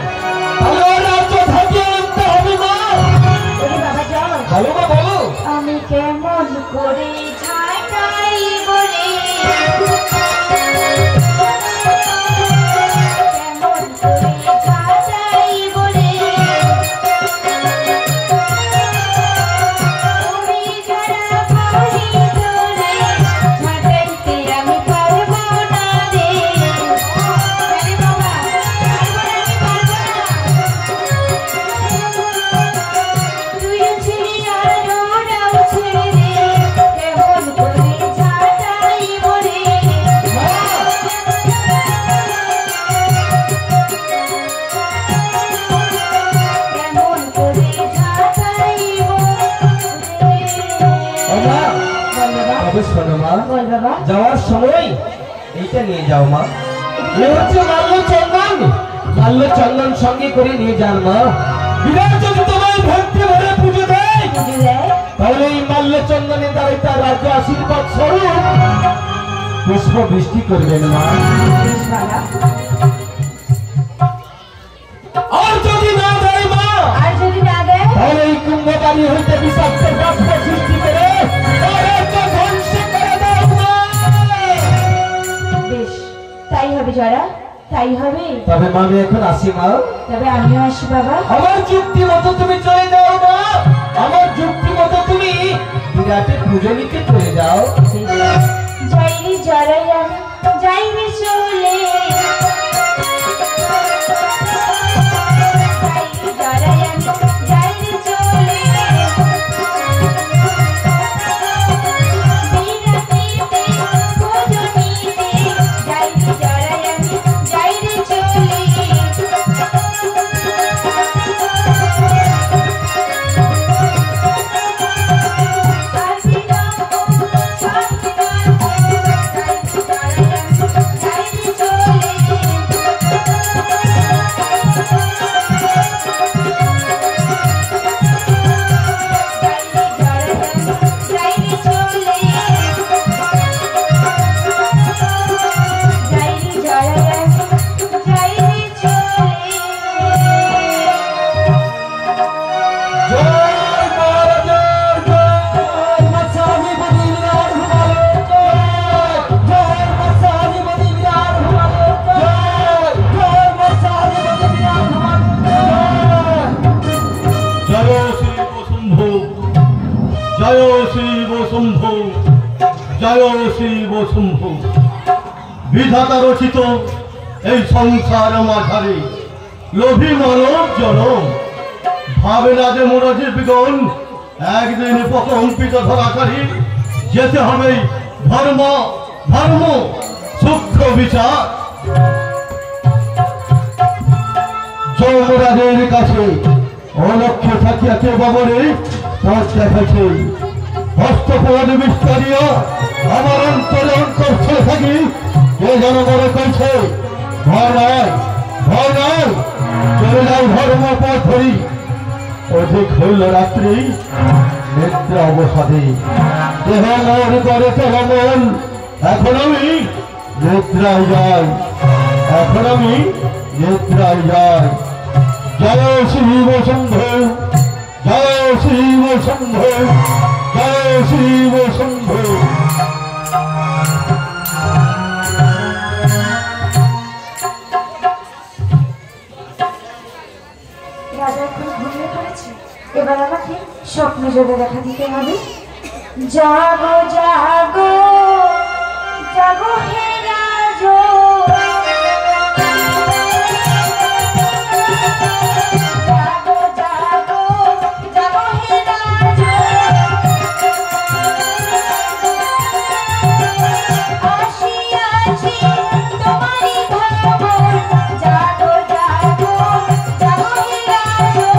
তাহলে ওর রাজ্য ঝাঁটিয়ে আনতে হবে মা। ওরে বাবা জল, ভালো মা, বলো। আমি কেমন করে ঝাঁটাই বলে, কেমন করে ঝাঁটাই বলে, তুমি যারা ভাবি তোরে, ঝাঁটাইতে আমি পারবো না রে। আরে বাবা, আমি পারবো না। তুইও ছিলি আর ওরাও ছেড়ে রে, কেমন করে ঝাঁটাই বলে। কেমন করে ঝাঁটাই বলে। ও মা, বল বাবা, তবে শোনো মা, বল বাবা। যাওয়ার সময় এইটা নিয়ে যাও মা। এ হচ্ছে মাল্যচন্দন, মাল্যচন্দন সঙ্গে করে নিয়ে যান মা। বিরাট যদি তোমায় ভক্তি ভরে পুজো দেয়, পুজো দেয়, তাহলে এই মাল্যচন্দনের দ্বারাই তার রাজ্য আশীর্বাদ স্বরূপ পুষ্প বৃষ্টি করবেন মা। বেশ বাবা। আর যদি না দেয় মা, আর যদি না দেয়, তাহলে এই কুম্ভকারী হইতে বিষাক্ত বাষ্প সৃষ্টি করে তার রাজ্য ধ্বংস করে দাও মা। বেশ তাই হবে জরা, তাই হবে। তবে মা, আমি এখন আসি মা। তবে আমিও আসি বাবা। আমার যুক্তি মতো তুমি চলে যাও মা। আমার যুক্তি মতো তুমি বিরাটের পুজো নিতে চলে যাও। যাই রে জরাই আমি, যাই রে চলে, যাই রে জরাই আমি, যাই রে চলে, বিরাটিতে পুজো নিতে, যাই রে জরাই আমি, যাই রে চলে। জয় শিব শম্ভু, জয় শিব শম্ভু। বিধাতা রচিত এই সংসার মাঝারে লোভী মানব জনম, ভাবে না যে মোরাজের বিগণ একদিন প্রকম্পিত ধরাকারী যেতে হবে ধর্ম ধর্ম সূক্ষ্ম বিচার। যমরাজের কাছে অলক্ষ্য থাকিয়া কে বাবরে পথ দেখাইছে, হস্তপদ বিস্তারিয়া আমার অন্তরে অন্তর ছেড়ে থাকি কে যেন মনে করছে ভয় নয়, ভয় নয়, চলে যাই ধর্ম পথ ধরি। অধিক হইল রাত্রি নিদ্রা অবসাদে, দেহ মন করে তেহমল এখন আমি নিদ্রায় যাই, এখন আমি নিদ্রায় যাই। জয় শিব শম্ভু, জয় শিব শম্ভু, জয় শিব শম্ভু। রাজা এখন ঘুমিয়ে পড়েছে, এবার আমাকে স্বপ্ন জোরে দেখা দিতে হবে। জাগো জাগো জাগো হে রাজো, জাগো জাগো জাগো হে রাজো, আসিয়াছি তোমারি ভবন, জাগো জাগো জাগো হে রাজো।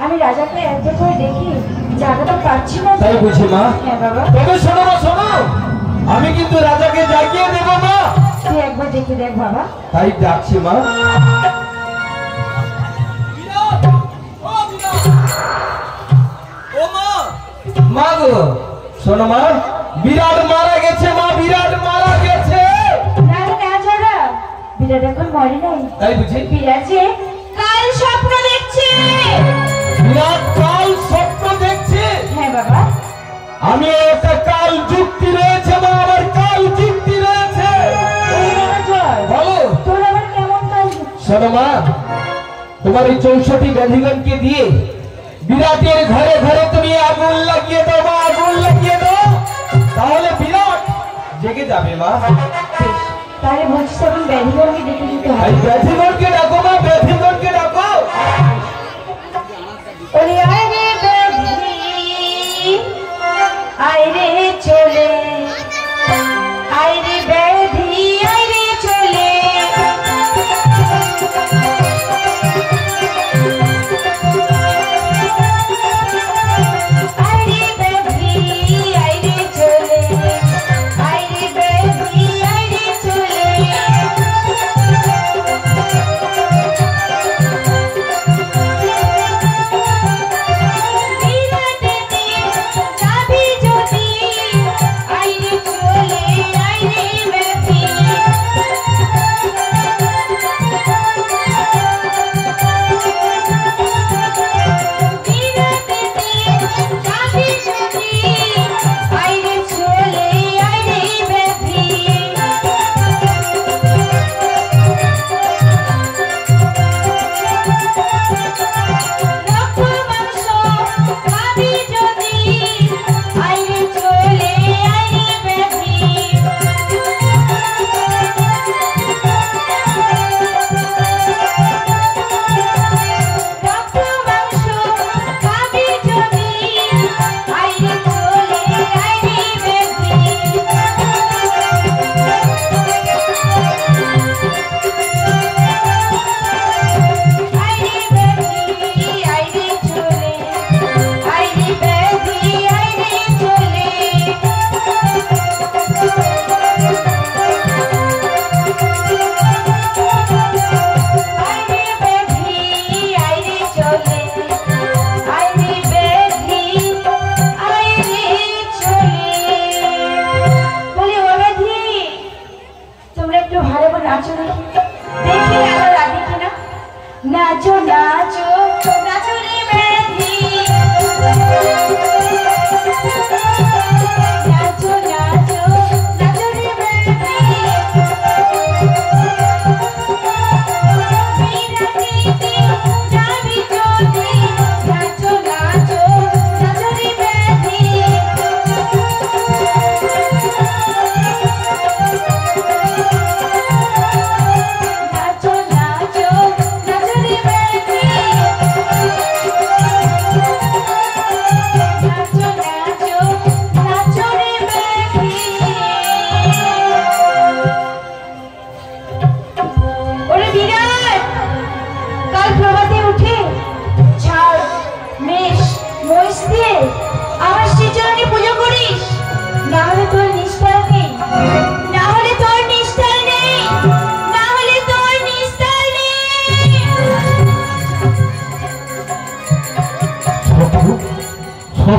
আমি রাজাকে একবার করে দেখি, জায়গাটা পাচ্ছি না। তাই বুঝি মা? হ্যাঁ বাবা। তবে শোনো মা, শোনো, আমি কিন্তু রাজাকে জাগিয়ে দেবো মা। তুই একবার দেখে দেখ বাবা। তাই ডাকছি মা। মা গো, শোনো মা, বিরাট মারা গেছে মা, বিরাট মারা গেছে। না না যারা, বিরাট এখন মরে নাই। তাই বুঝি? বিরাট যে কাল স্বপ্ন দেখছে। বিরাট কাল স্বপ্ন দেখছে? হ্যাঁ বাবা। আমি একটা কাল যুক্তি রয়েছে মা, আমার কাল যুক্তি রয়েছে। বলো তোর আবার কেমন কাল? শোনো মা, তোমার এই 64 ব্যাধিগণকে দিয়ে বিরাটের ঘরে ঘরে তুমি আগুন লাগিয়ে দাও মা, আগুন লাগিয়ে দাও, তাহলে বিরাট জেগে যাবে মা। তাহলে বলছিস এখন ব্যাধিগণকে ডেকে দিতে এই হয়। ব্যাধিগণকে ডাকো মা, ব্যাধিগণকে ডাকো। ওরে আয় রে ব্যাধি, আয় রে চলে, আয় রে ব্যাধি, আয় রে চলে। আয় রে ব্যাধি, আয় রে চলে, আয় রে ব্যাধি, আয় রে চলে। বিরাটেতে যাবি যদি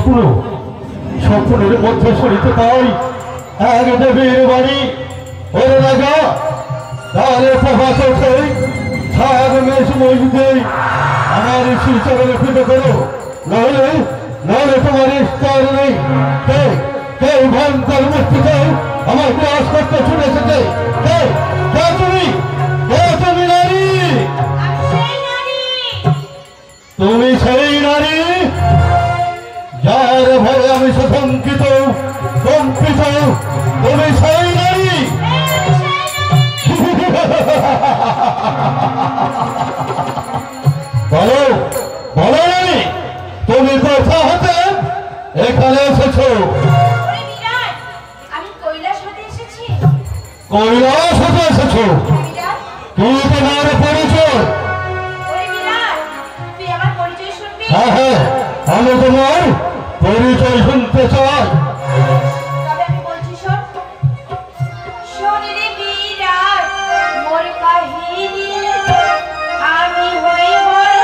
স্বপ্ন, স্বপ্নের মধ্যে শুনিতে পাই এক দেবীর বাণী। ওরে রাজা, তাহলে প্রভাত ওঠে সার মেষ মসজিদে আমার শ্রীচরণে পুজো করো, নাহলে নাহলে তোমার স্তর নেই। কেউ ভয়ঙ্কর মূর্তিতে আমার গ্রাস করতে ছুটে এসেছে। তুমি তুমি নারী, তুমি সেই নারী যার ভয়ে আমি শঙ্কিত কম্পিত। তুমি সেই নারী। বলো বলো নারী, তুমি কোথা হতে এখানে এসেছো? আমি কৈলাস হতে এসেছি। কৈলাস হতে এসেছো? কি তোমার পরিচয়? তুই আমার পরিচয় শুনবি? হ্যাঁ হ্যাঁ, আমি তোমার পরিচয় শুনতে চাই। তবে আমি বলছি শোন। শোন রে বিরাট মোর কাহিনী, আমি হই বড়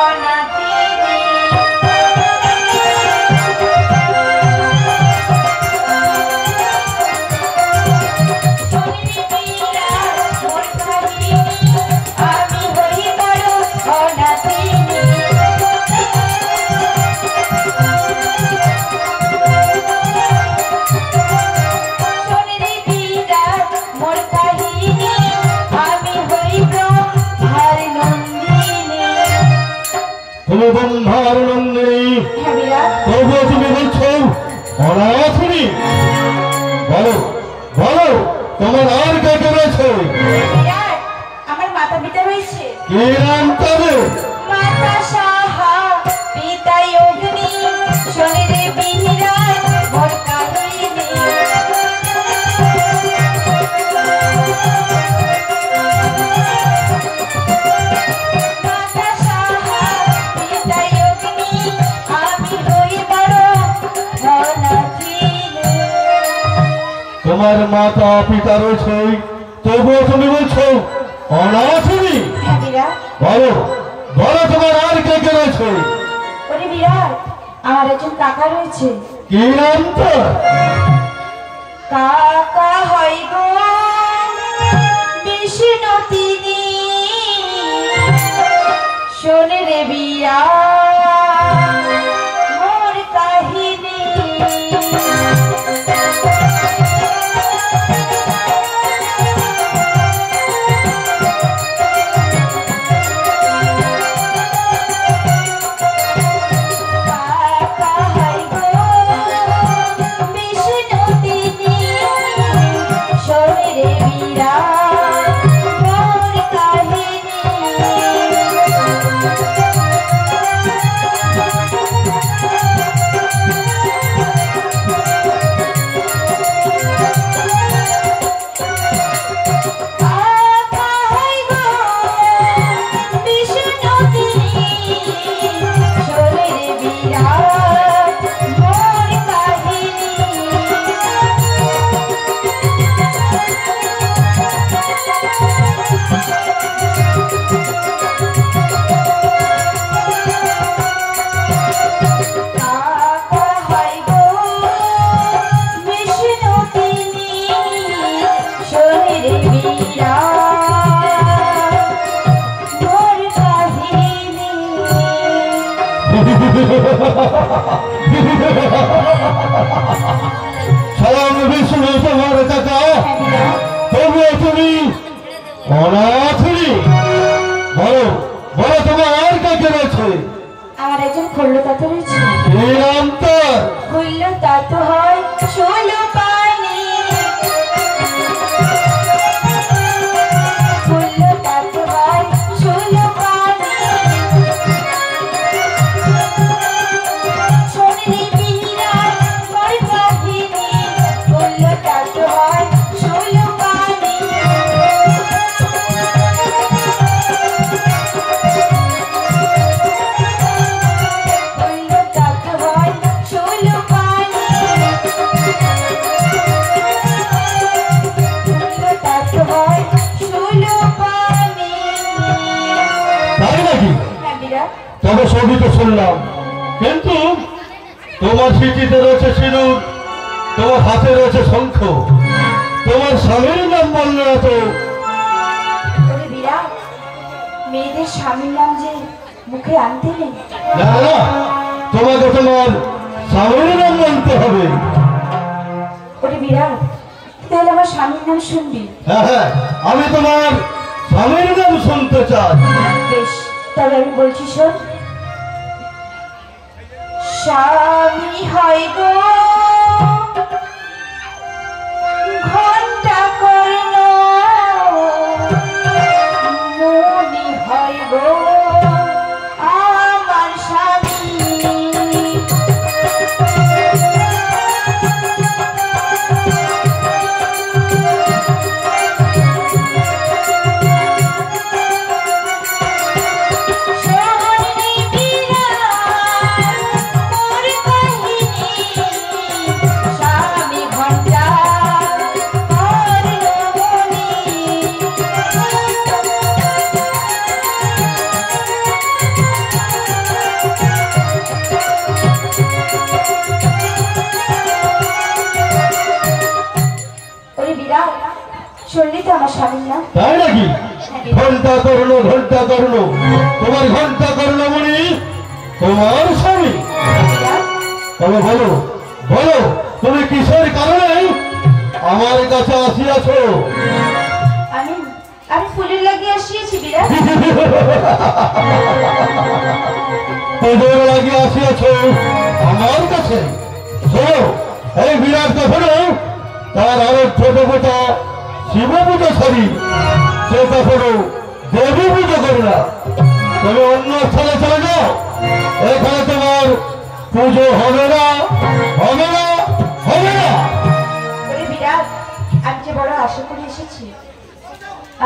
অনাথিনী। শোন রে বিরাট মোর কাহিনী, আমি হই বড় অনাথিনী। তুমি ব্রহ্মার নন্দিনী, তবুও তুমি বলছো অনাথিনী। বলো বলো, তোমার আর কে কে রয়েছে? আমার মাতা পিতা রয়েছে। কি নাম তবে? মাতা সাহা, পিতা অগ্নি, শোনে রে বিরাট মোর কাহিনী। মাতা সাহা, পিতা অগ্নি, আমি হই বড় অনাথিনী। তোমার মাতা পিতা রয়েছে, তবুও তুমি বলছো অনাথিনী। হ্যাঁ বিরাট। বলো বলো, তোমার আর কে কে রয়েছে? ওরে বিরাট, আমার একজন কাকা রয়েছে। কি নাম তোর? কাকা হয় গো বিষ্ণু তিনি, শোনে রে বিরাট মোর কাহিনী। কাকা হয় গো বিষ্ণু তিনি, শোনে রে বিরাট মোর কাহিনী। কাকা হয় গো বিষ্ণু তিনি, শোনে রে বিরাট মোর কাহিনী। কাকা হয় গো বিষ্ণু তিনি, শোনে রে বিরাট মোর কাহিনী। সালাম বিষ্ণু তোমার কাকা, তবুও তুমি অনাথিনী। বলো বলো, তোমার আর কে কে রয়েছে? আমার একজন খল্ল তাঁত রয়েছে। কি নাম তোর? খল্ল তাঁত হয় ষোলো পানি, খল্ল তাঁত হয় ষোলো পানি। শোনে রে বিরাট মোর কাহিনী, খল্ল তাঁত হয় ষোলো পানি। খল্ল তাঁত হয় ষোলো পানি। খল্ল তাঁত হয় ষোলো পানি। তাই নাকি? হ্যাঁ বিরাট। তবে সবই তো শুনলাম, কিন্তু তোমার স্মৃতিতে রয়েছে সিঁদুর, তোমার হাতে রয়েছে শঙ্খ, তোমার স্বামীর নাম বললে না তো? ওরে বিরাট, মেয়েদের স্বামীর নাম যে মুখে আনতে নেই। না না, তোমাকে তোমার স্বামীর নাম বলতে হবে। ওরে বিরাট, তাহলে আমার স্বামীর নাম শুনবি? হ্যাঁ হ্যাঁ, আমি তোমার স্বামীর নাম শুনতে চাই। বেশ, তবে আমি বলছি শোন। স্বামী হয় গো ঘন্টা কর্ণ, মনি হয় গো আমার স্বামী। শুনলি তো আমার স্বামীর নাম? তাই নাকি? ঘন্টা করলো, ঘন্টা করলো, তোমার ঘন্টা করলো মনি তোমার স্বামী। তবে বলো বলো, তুমি কিসের কারণে আমার কাছে আসিয়াছ? আমি আমি ফুলের লাগিয়ে আসিয়েছি বিরাট। পুজোর লাগিয়ে আসিয়াছ আমার কাছে? শোনো, এই বিরাট কখনো তার আরো ছোট পোতা শিব পুজো ছাড়ি, সে কখনো দেবী পুজো করে না। তুমি অন্য স্থানে চলে যাও, এখানে তোমার পুজো হবে না, হবে না, হবে না। ওরে বিরাট, আমি যে বড় আশা করে এসেছি,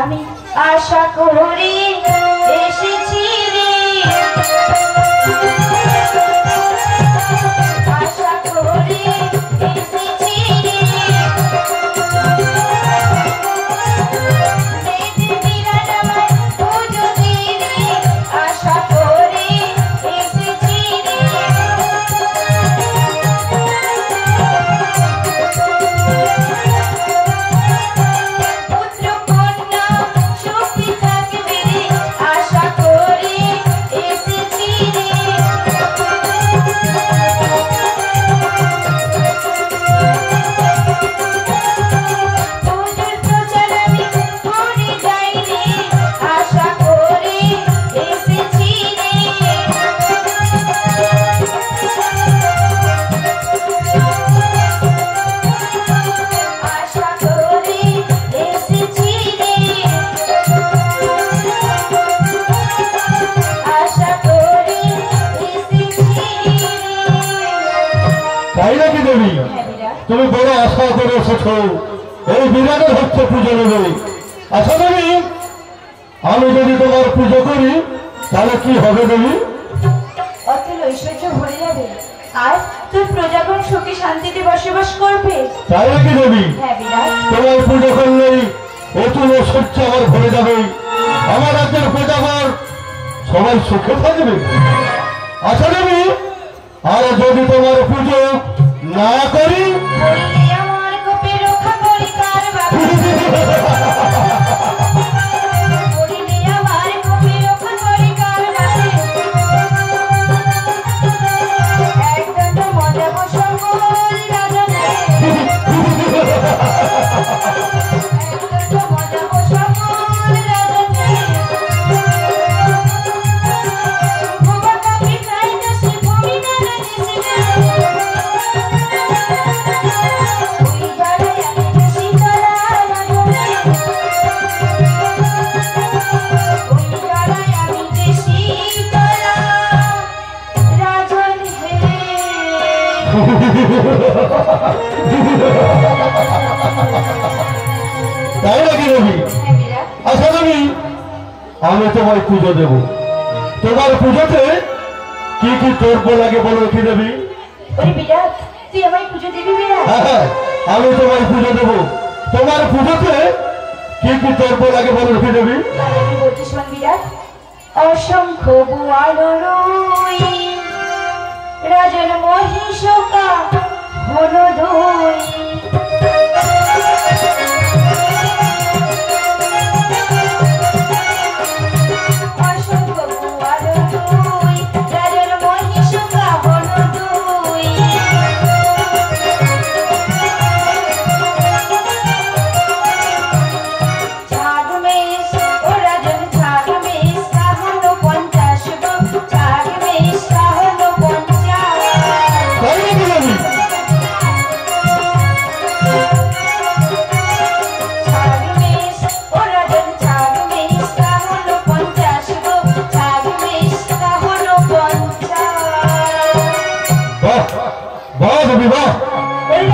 আমি আশা করে এসেছি রে, আশা করে এসেছি রে। বিরাট আমার পুজো দিবি, আশা করে এসেছি রে। পুত্র কন্যা সুখী থাকবে রে, আশা করে এসেছি রে। পুজোর প্রচার আমি করে যাই রে, আশা করে এসেছি রে। আশা করে এসেছি রে, আশা করে এসেছি রে। তাই নাকি দেবী? হ্যাঁ বিরাট, তুমি বড় আশা করে এসেছ এই বিরাটের হচ্ছে পুজো নেবে। আশা দেবী, আমি যদি তোমার পুজো করি তাহলে কি হবে দেবী? অতুল ঐশ্বর্য ভরে যাবে, আর তোর প্রজাগণ সুখে শান্তিতে বসবাস করবে। তাই নাকি দেবী? হ্যাঁ বিরাট, তোমার পুজো করলেই অতুল ঐশ্বর্য আমার ভরে যাবে, আমার রাজ্যের প্রজাগণ সবাই সুখে থাকবে। আশা দেবী, আর যদি তোমার পুজো না করি বললে আমার কোপে রক্ষা করি কার বাবা, বললে আমার কোপে রক্ষা করি কার বাবা। একদণ্ড মজা বসঙ্গল রাজনে, একদণ্ড মজা বসঙ্গল রাজনে। ভুবা কাপি প্রায় দোষী ভূমি না রাজিছিলে, ওই জড়াই আমি যে শীতলা রাজনে, ওই জড়াই আমি যে শীতলা রাজন হে। তাই নাকি দেবী? হ্যাঁ বিরাট, আশা দেবী, আমি তোমায় পুজো দেব। তোমার পুজোতে কি কি দ্রব্য লাগে বলো কি দেবী? ওরে বিরাট, তুই আমায় পুজো দিবি বিরাট? হ্যাঁ হ্যাঁ, আমি তোমায় পুজো দেব। তোমার পুজোতে কি কি দ্রব্য লাগে বলো কি দেবী? আর আমি বলছি শোন বিরাট, অসংখ্য বোয়াল রুই, রাজন মহিষকা হলো দুই। অসংখ্য কুয়ার দুই, রাজন মহিষকা হলো দুই। ছাগমেশ ও রাজন ছাগমেশ কাহলো 50 গো, ছাগমেশ কাহলো 50। তাই নাকি দেবী? ছাগমেশ ও রাজন ছাগমেশ কাহলো 50 গো, ছাগমেশ কাহলো 50। বাহ বাহ দেবী বাহ,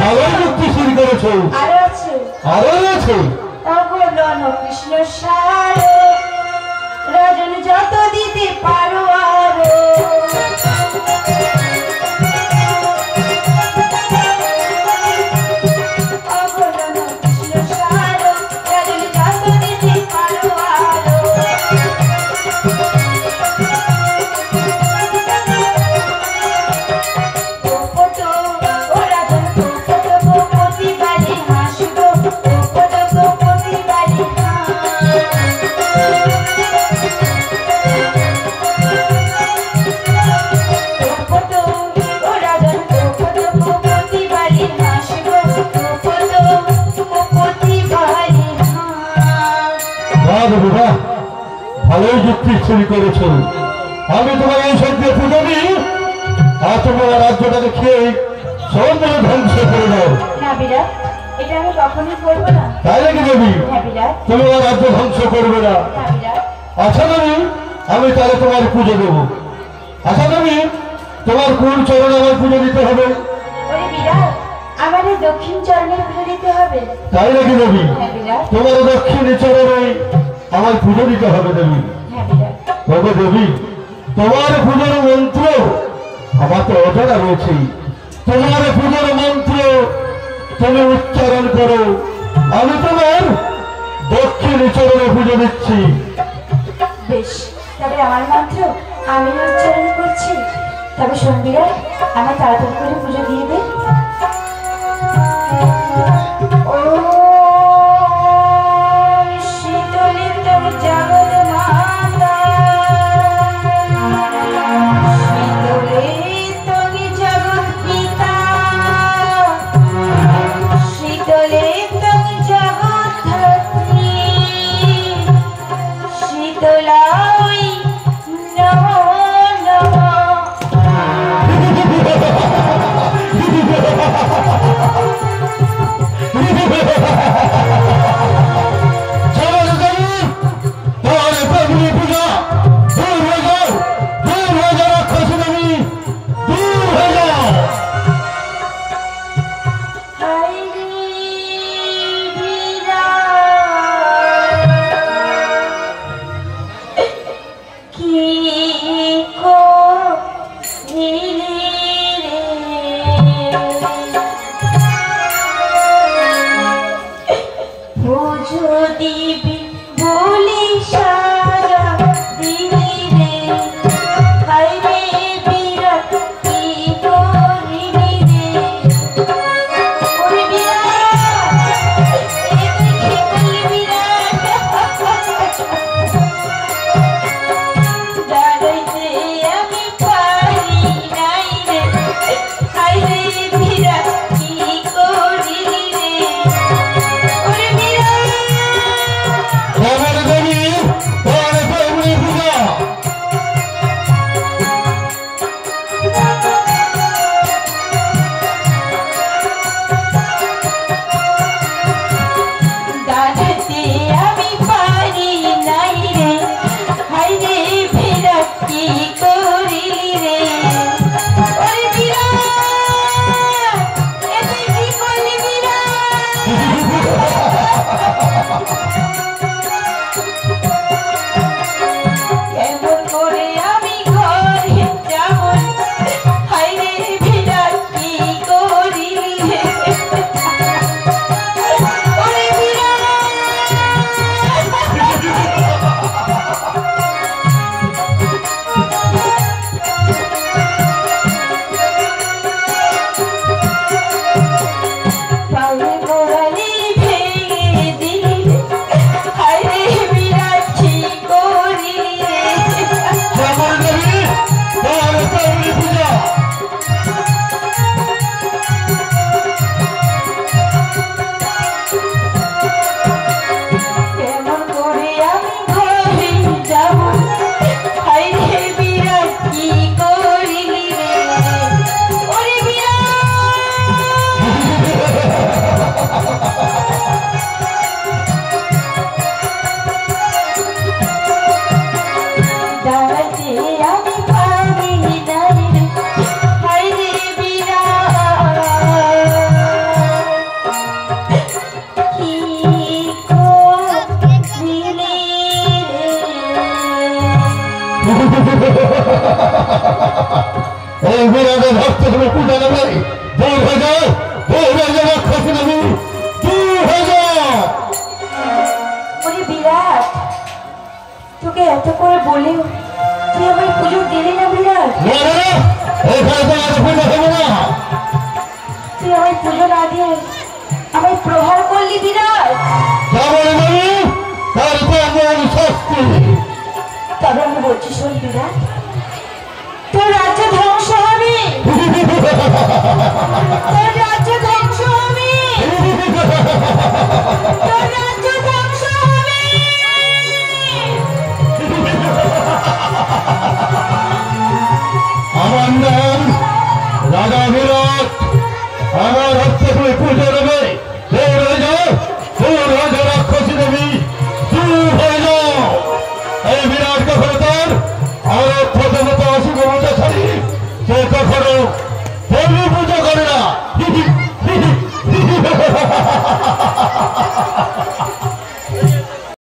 ভালোই যুক্তি শুরু করেছো। আর আছে আরো আছে? অগণন কৃষ্ণ সার, রাজন যত দিতে পারো আরো। অগণন কৃষ্ণ সার, রাজন যত দিতে পারো আরো। পোপট ও রাজন পোপট পোপটি বালি হাঁস গো, পোপট পোপটি বালি হাঁস। পোপট ও রাজন পোপট পোপটি বালি হাঁস গো, পোপট পোপটি বালি হাঁস। বাহ দেবী বাহ, ভালোই যুক্তি শুরু করেছো। আমি তোমার এই শব্দে পুজো দিই, আর তোমার রাজ্যটাকে খেয়ে সৌন্দর্য ধ্বংস করে দাও। না বিরাট, এটা আমি কখনোই করবো না। তাই নাকি দেবী? হ্যাঁ বিরাট, তুমি আমার রাজ্য ধ্বংস করবে না। হ্যাঁ বিরাট। আচ্ছা দেবী, আমি তাহলে তোমার পুজো দেবো। আচ্ছা দেবী, তোমার কোন চরণে আমার পুজো দিতে হবে? ওরে বিরাট, আমাদের দক্ষিণ চরণে পুজো দিতে হবে। তাই নাকি দেবী? হ্যাঁ বিরাট, তোমার দক্ষিণ চরণে আমার পুজো দিতে হবে দেবী। হ্যাঁ বিরাট। তবে দেবী, তোমার পুজোর মন্ত্র আমার তো অজানা রয়েছে। তোমার পুজোর মন্ত্র তুমি উচ্চারণ করো, আমি তোমার দক্ষিণ চরণে পুজো দিচ্ছি। বেশ, তবে আমার মন্ত্র আমি উচ্চারণ করছি। তবে শোন বিরাট, আমার তাড়াতাড়ি করে পুজো দিয়ে দে। ওম শীতলিতম জগৎ মাতা, শীতলিতম জগৎ পিতা, শীতলিতম জগৎ ধাত্রী, শীতলাই নমো নমঃ। বিরাটের ভক্ত তুমি পূজা নেবে দূর হয়ে যাও রাক্ষসী দেবী দূর হয়ে যাও। ওরে বিরাট, তোকে এত করে বলে তুই আমায় পুজো দিলি না বিরাট? এখানে তো আর পূজা হবে না। তুই আমায় পুজো না দিয়ে আমায় প্রহার করলি বিরাট। যেমন বলি তার তেমন শক্তি। তবে আমি বলছি শোন বিরাট, তোর রাজ্য ধ্বংস হবে, তোর রাজ্য ধ্বংস হবে, তোর রাজ্য ধ্বংস হবে। আমার নাম রাজা বিরাট, আমার হচ্ছে তুমি পুজো নেবে দূর হয়ে যাও রাক্ষসী দেবী দূর হয়ে যাও। এই বিরাট কখনো তার আর প্রথমত অশুভ মজা ছাড়ি সে কখনো